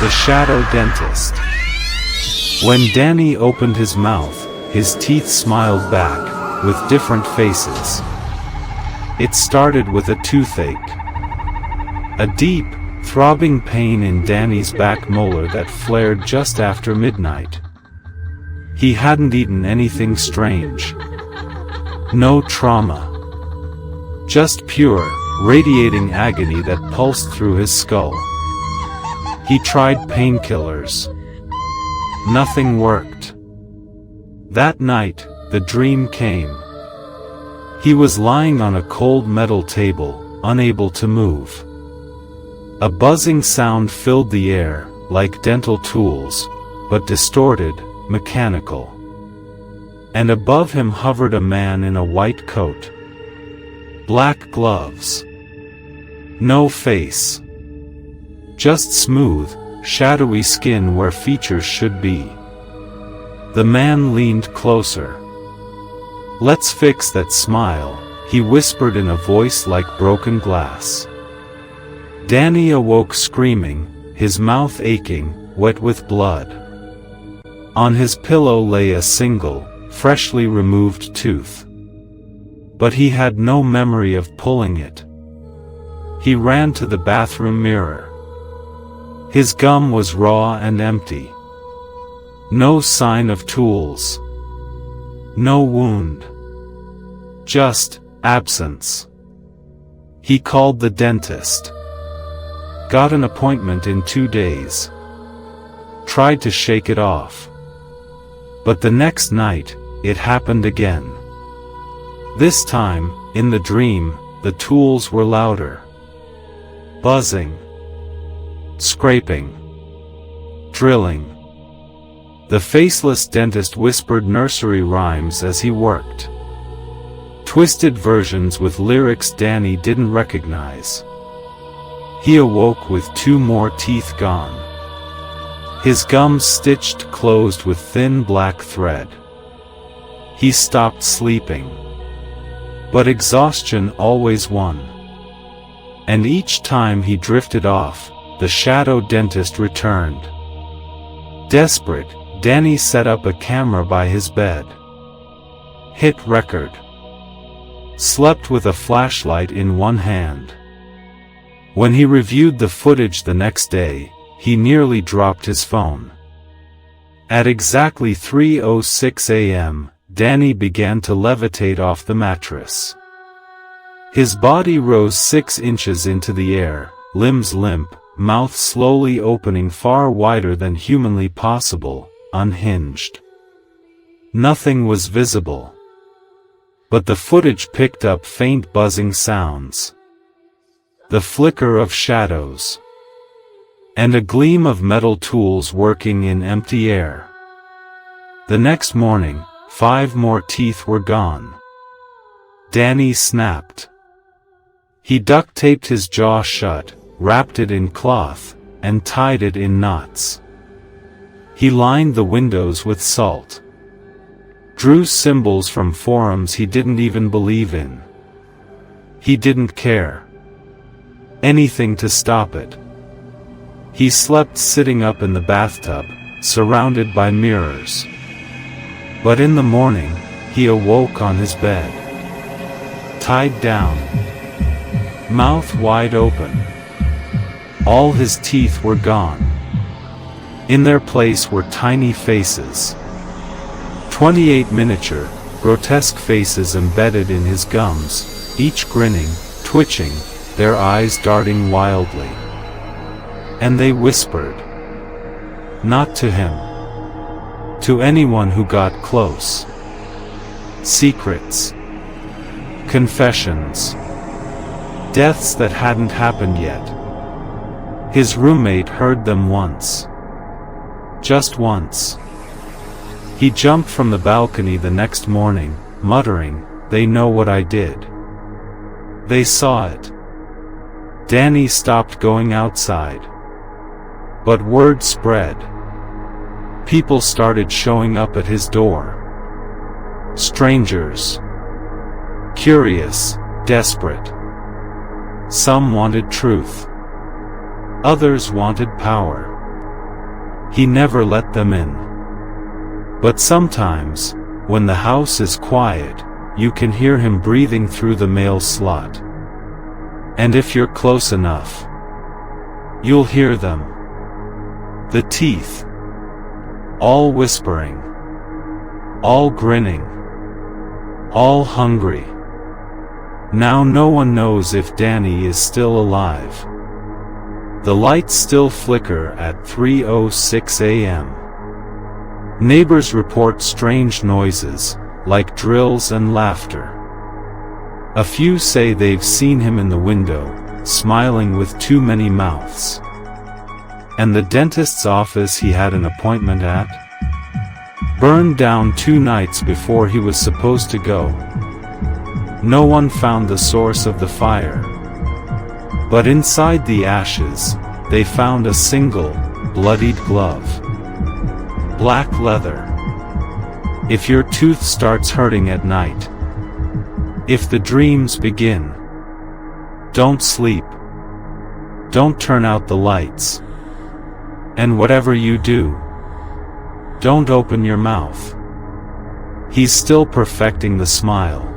The Shadow Dentist. When Danny opened his mouth, his teeth smiled back, with different faces. It started with a toothache. A deep, throbbing pain in Danny's back molar that flared just after midnight. He hadn't eaten anything strange. No trauma. Just pure, radiating agony that pulsed through his skull. He tried painkillers. Nothing worked. That night, the dream came. He was lying on a cold metal table, unable to move. A buzzing sound filled the air, like dental tools, but distorted, mechanical. And above him hovered a man in a white coat. Black gloves. No face. Just smooth, shadowy skin where features should be. The man leaned closer. "Let's fix that smile," he whispered in a voice like broken glass. Danny awoke screaming, his mouth aching, wet with blood. On his pillow lay a single, freshly removed tooth. But he had no memory of pulling it. He ran to the bathroom mirror. His gum was raw and empty. No sign of tools. No wound. Just absence. He called the dentist. Got an appointment in 2 days. Tried to shake it off. But the next night, it happened again. This time, in the dream, the tools were louder. Buzzing. Scraping. Drilling. The faceless dentist whispered nursery rhymes as he worked. Twisted versions with lyrics Danny didn't recognize. He awoke with 2 more teeth gone. His gums stitched closed with thin black thread. He stopped sleeping. But exhaustion always won. And each time he drifted off, the shadow dentist returned. Desperate, Danny set up a camera by his bed. Hit record. Slept with a flashlight in one hand. When he reviewed the footage the next day, he nearly dropped his phone. At exactly 3:06 a.m., Danny began to levitate off the mattress. His body rose 6 inches into the air, limbs limp, mouth slowly opening far wider than humanly possible, unhinged. Nothing was visible. But the footage picked up faint buzzing sounds. The flicker of shadows. And a gleam of metal tools working in empty air. The next morning, 5 more teeth were gone. Danny snapped. He duct-taped his jaw shut, wrapped it in cloth, and tied it in knots. He lined the windows with salt. Drew symbols from forums he didn't even believe in. He didn't care. Anything to stop it. He slept sitting up in the bathtub, surrounded by mirrors. But in the morning, he awoke on his bed. Tied down. Mouth wide open. All his teeth were gone. In their place were tiny faces. 28 miniature, grotesque faces embedded in his gums, each grinning, twitching, their eyes darting wildly. And they whispered. Not to him. To anyone who got close. Secrets. Confessions. Deaths that hadn't happened yet. His roommate heard them once. Just once. He jumped from the balcony the next morning, muttering, "They know what I did. They saw it." Danny stopped going outside. But word spread. People started showing up at his door. Strangers. Curious, desperate. Some wanted truth. Others wanted power. He never let them in. But sometimes, when the house is quiet, you can hear him breathing through the mail slot. And if you're close enough, you'll hear them. The teeth. All whispering. All grinning. All hungry. Now no one knows if Danny is still alive. The lights still flicker at 3:06 a.m. Neighbors report strange noises, like drills and laughter. A few say they've seen him in the window, smiling with too many mouths. And the dentist's office he had an appointment at burned down 2 nights before he was supposed to go. No one found the source of the fire. But inside the ashes, they found a single, bloodied glove. Black leather. If your tooth starts hurting at night, if the dreams begin, don't sleep. Don't turn out the lights. And whatever you do, don't open your mouth. He's still perfecting the smile.